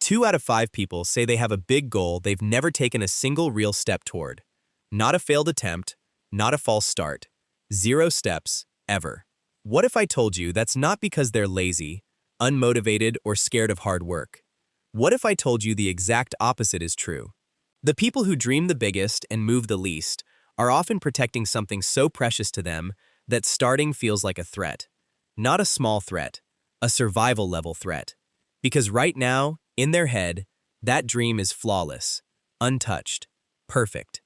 2 out of 5 people say they have a big goal they've never taken a single real step toward. Not a failed attempt, not a false start. 0 steps, ever. What if I told you that's not because they're lazy, unmotivated, or scared of hard work? What if I told you the exact opposite is true? The people who dream the biggest and move the least are often protecting something so precious to them that starting feels like a threat. Not a small threat, a survival-level threat. Because right now, in their head, that dream is flawless, untouched, perfect.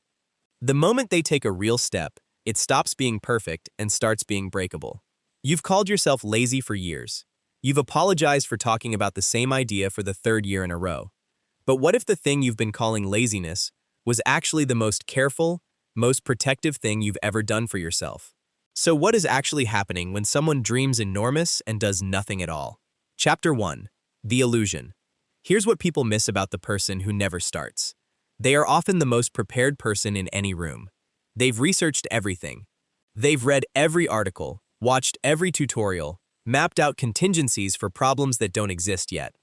The moment they take a real step, it stops being perfect and starts being breakable. You've called yourself lazy for years. You've apologized for talking about the same idea for the 3rd year in a row. But what if the thing you've been calling laziness was actually the most careful, most protective thing you've ever done for yourself? So what is actually happening when someone dreams enormous and does nothing at all? Chapter 1. The Illusion. Here's what people miss about the person who never starts. They are often the most prepared person in any room. They've researched everything. They've read every article, watched every tutorial, mapped out contingencies for problems that don't exist yet.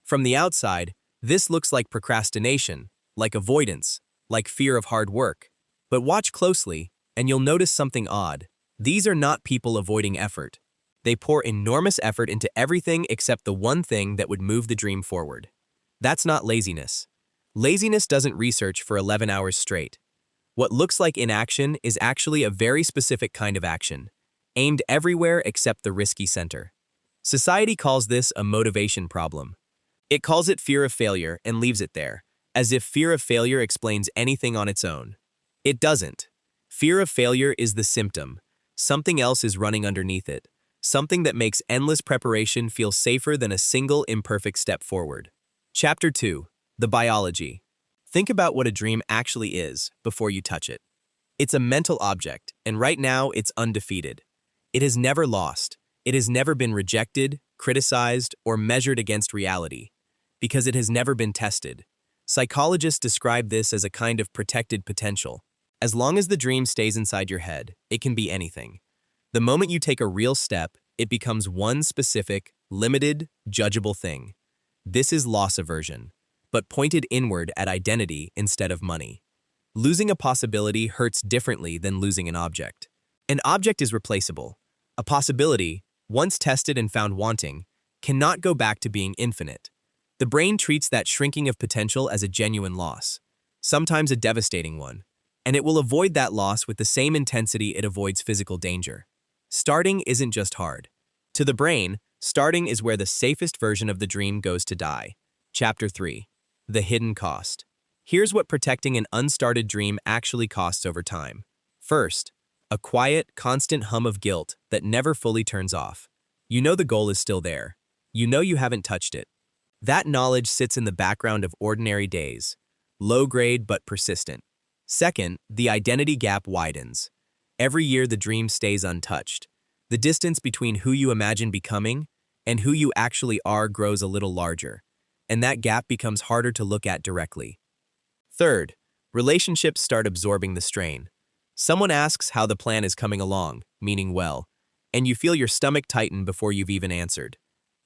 From the outside, this looks like procrastination, like avoidance, like fear of hard work. But watch closely, and you'll notice something odd. These are not people avoiding effort. They pour enormous effort into everything except the one thing that would move the dream forward. That's not laziness. Laziness doesn't research for 11 hours straight. What looks like inaction is actually a very specific kind of action, aimed everywhere except the risky center. Society calls this a motivation problem. It calls it fear of failure and leaves it there, as if fear of failure explains anything on its own. It doesn't. Fear of failure is the symptom. Something else is running underneath it. Something that makes endless preparation feel safer than a single imperfect step forward. Chapter 2. The Biology. Think about what a dream actually is before you touch it. It's a mental object, and right now it's undefeated. It has never lost. It has never been rejected, criticized, or measured against reality, because it has never been tested. Psychologists describe this as a kind of protected potential. As long as the dream stays inside your head, it can be anything. The moment you take a real step, it becomes one specific, limited, judgeable thing. This is loss aversion, but pointed inward at identity instead of money. Losing a possibility hurts differently than losing an object. An object is replaceable. A possibility, once tested and found wanting, cannot go back to being infinite. The brain treats that shrinking of potential as a genuine loss, sometimes a devastating one, and it will avoid that loss with the same intensity it avoids physical danger. Starting isn't just hard. To the brain, starting is where the safest version of the dream goes to die. Chapter 3. The Hidden Cost. Here's what protecting an unstarted dream actually costs over time. First, a quiet, constant hum of guilt that never fully turns off. You know the goal is still there. You know you haven't touched it. That knowledge sits in the background of ordinary days, low-grade but persistent. Second, the identity gap widens. Every year the dream stays untouched. The distance between who you imagine becoming and who you actually are grows a little larger, and that gap becomes harder to look at directly. Third, relationships start absorbing the strain. Someone asks how the plan is coming along, meaning well, and you feel your stomach tighten before you've even answered.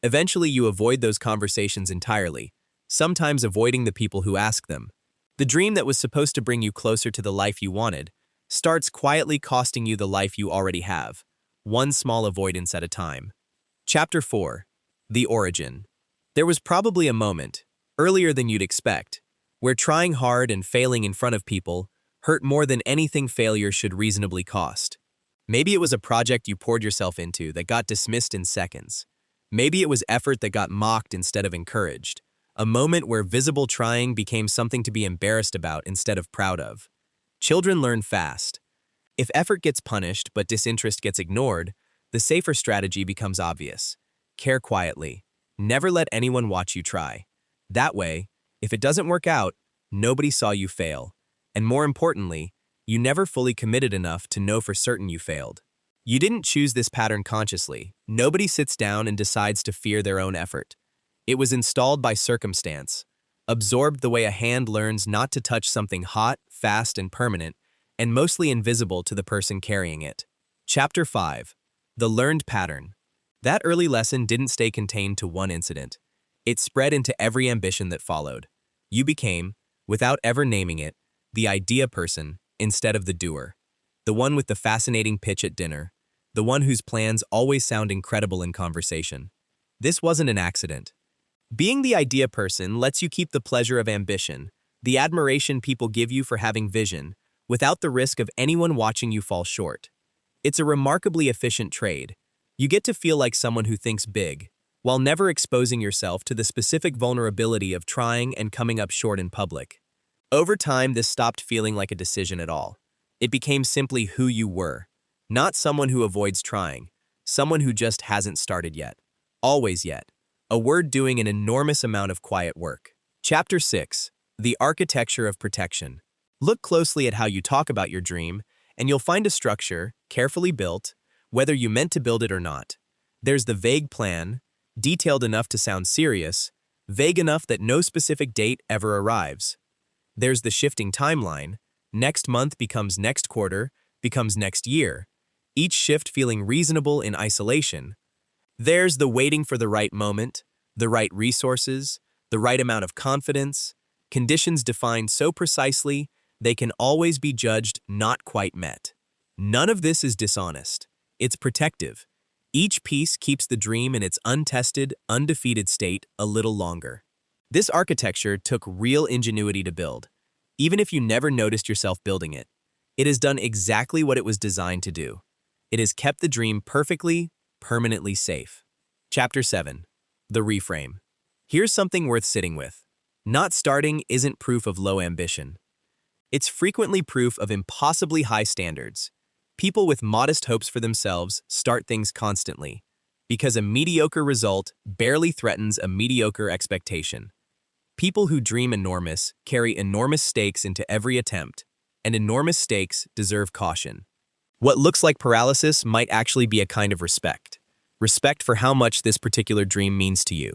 Eventually you avoid those conversations entirely, sometimes avoiding the people who ask them. The dream that was supposed to bring you closer to the life you wanted starts quietly costing you the life you already have, one small avoidance at a time. Chapter 4. The Origin. There was probably a moment, earlier than you'd expect, where trying hard and failing in front of people hurt more than anything failure should reasonably cost. Maybe it was a project you poured yourself into that got dismissed in seconds. Maybe it was effort that got mocked instead of encouraged, a moment where visible trying became something to be embarrassed about instead of proud of. Children learn fast. If effort gets punished but disinterest gets ignored, the safer strategy becomes obvious. Care quietly. Never let anyone watch you try. That way, if it doesn't work out, nobody saw you fail. And more importantly, you never fully committed enough to know for certain you failed. You didn't choose this pattern consciously. Nobody sits down and decides to fear their own effort. It was installed by circumstance, absorbed the way a hand learns not to touch something hot, fast, and permanent, and mostly invisible to the person carrying it. Chapter 5. The Learned Pattern. That early lesson didn't stay contained to one incident. It spread into every ambition that followed. You became, without ever naming it, the idea person instead of the doer. The one with the fascinating pitch at dinner. The one whose plans always sound incredible in conversation. This wasn't an accident. Being the idea person lets you keep the pleasure of ambition, the admiration people give you for having vision, without the risk of anyone watching you fall short. It's a remarkably efficient trade. You get to feel like someone who thinks big, while never exposing yourself to the specific vulnerability of trying and coming up short in public. Over time, this stopped feeling like a decision at all. It became simply who you were. Not someone who avoids trying, someone who just hasn't started yet. Always yet. A word doing an enormous amount of quiet work. Chapter 6. The Architecture of Protection. Look closely at how you talk about your dream, and you'll find a structure, carefully built, whether you meant to build it or not. There's the vague plan, detailed enough to sound serious, vague enough that no specific date ever arrives. There's the shifting timeline. Next month becomes next quarter, becomes next year, each shift feeling reasonable in isolation. There's the waiting for the right moment, the right resources, the right amount of confidence, conditions defined so precisely they can always be judged not quite met. None of this is dishonest. It's protective. Each piece keeps the dream in its untested, undefeated state a little longer. This architecture took real ingenuity to build. Even if you never noticed yourself building it, it has done exactly what it was designed to do. It has kept the dream perfectly, permanently safe. Chapter 7. The Reframe. Here's something worth sitting with. Not starting isn't proof of low ambition. It's frequently proof of impossibly high standards. People with modest hopes for themselves start things constantly, because a mediocre result barely threatens a mediocre expectation. People who dream enormous carry enormous stakes into every attempt, and enormous stakes deserve caution. What looks like paralysis might actually be a kind of respect. Respect for how much this particular dream means to you.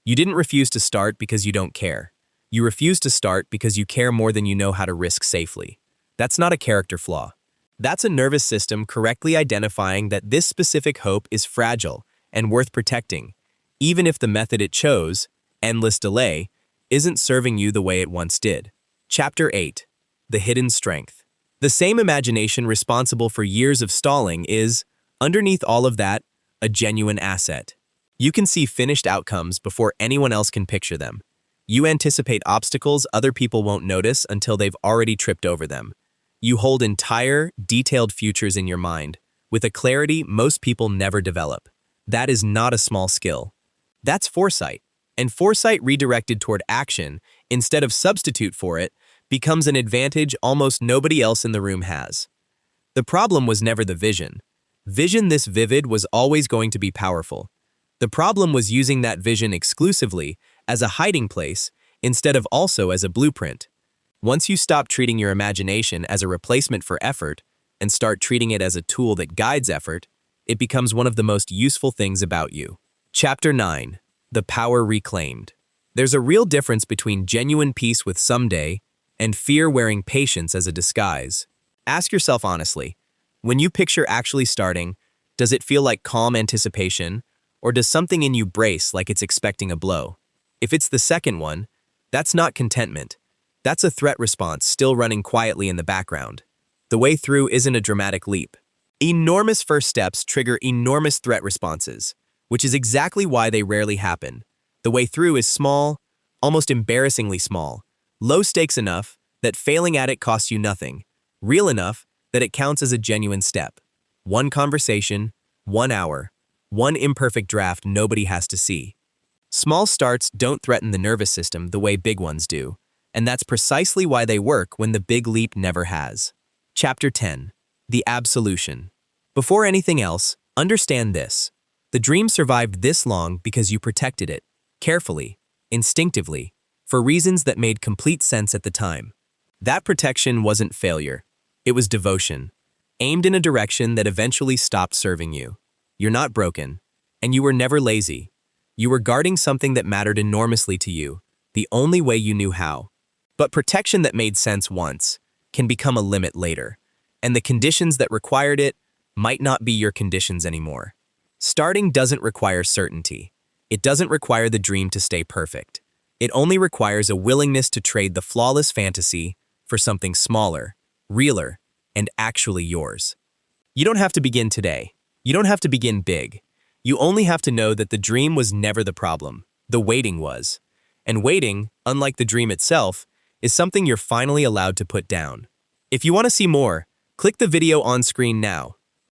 You didn't refuse to start because you don't care. You refuse to start because you care more than you know how to risk safely. That's not a character flaw. That's a nervous system correctly identifying that this specific hope is fragile and worth protecting, even if the method it chose, endless delay, isn't serving you the way it once did. Chapter 8. The Hidden Strength. The same imagination responsible for years of stalling is, underneath all of that, a genuine asset. You can see finished outcomes before anyone else can picture them. You anticipate obstacles other people won't notice until they've already tripped over them. You hold entire, detailed futures in your mind, with a clarity most people never develop. That is not a small skill. That's foresight. And foresight redirected toward action, instead of substitute for it, becomes an advantage almost nobody else in the room has. The problem was never the vision. Vision this vivid was always going to be powerful. The problem was using that vision exclusively as a hiding place instead of also as a blueprint. Once you stop treating your imagination as a replacement for effort and start treating it as a tool that guides effort, it becomes one of the most useful things about you. Chapter 9. The Power Reclaimed. There's a real difference between genuine peace with someday and fear wearing patience as a disguise. Ask yourself honestly, when you picture actually starting, does it feel like calm anticipation, or does something in you brace like it's expecting a blow? If it's the second one, that's not contentment. That's a threat response still running quietly in the background. The way through isn't a dramatic leap. Enormous first steps trigger enormous threat responses, which is exactly why they rarely happen. The way through is small, almost embarrassingly small, low stakes enough that failing at it costs you nothing, real enough that it counts as a genuine step. One conversation, 1 hour, one imperfect draft nobody has to see. Small starts don't threaten the nervous system the way big ones do, and that's precisely why they work when the big leap never has. Chapter 10. The Absolution. Before anything else, understand this. The dream survived this long because you protected it, carefully, instinctively, for reasons that made complete sense at the time. That protection wasn't failure. It was devotion, aimed in a direction that eventually stopped serving you. You're not broken, and you were never lazy. You were guarding something that mattered enormously to you, the only way you knew how. But protection that made sense once can become a limit later, and the conditions that required it might not be your conditions anymore. Starting doesn't require certainty. It doesn't require the dream to stay perfect. It only requires a willingness to trade the flawless fantasy for something smaller, realer, and actually yours. You don't have to begin today. You don't have to begin big. You only have to know that the dream was never the problem. The waiting was. And waiting, unlike the dream itself, is something you're finally allowed to put down. If you want to see more, click the video on screen now.